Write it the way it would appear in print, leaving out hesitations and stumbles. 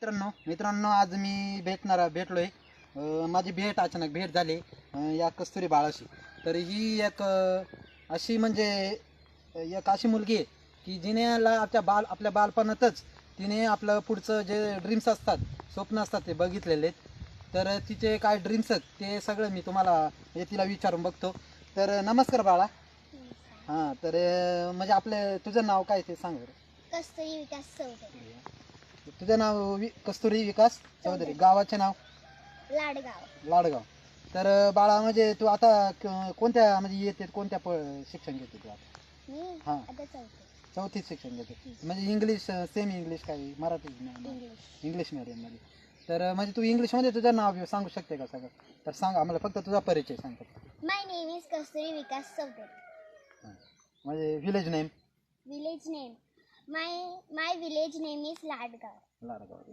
मित्रांनो आज मी भेटलोय. माझी अचानक भेट झाली या कस्तुरी बाळाशी. तर ही एक अशी म्हणजे एक अशी मुलगी आहे की जिने आपल्या बालपणातच तिने आपलं पुढचं जे ड्रीम्स असतात, स्वप्न असतात ते बघितलेले आहेत. तर तिचे काय ड्रीम्स आहेत ते सगळं मी तुम्हाला तिला विचारून बघतो. तर नमस्कार बाळा. हां, तर म्हणजे तुझं नाव काय ते सांग बरं. कस्तुरी विकास चौधरी. तुझं नाव कस्तुरी विकास चौधरी. गावाचे नाव लाडगाव. तर बाळा म्हणजे तू आता कोणत्या म्हणजे कोणत्या शिक्षण घेते तू आता? मी हां. आता चौथीत शिक्षण घेते. म्हणजे इंग्लिश सेमी इंग्लिश काही मराठी इंग्लिश मीडियम मध्ये. तर म्हणजे तू इंग्लिश मध्ये तुझं नाव सांगू शकते का सगळं? तर सांग आम्हाला, फक्त तुझा परिचय सांग. माय नेम इज कस्तुरी विकास चौधरी. म्हणजे village name village name my village name is Ladgaon.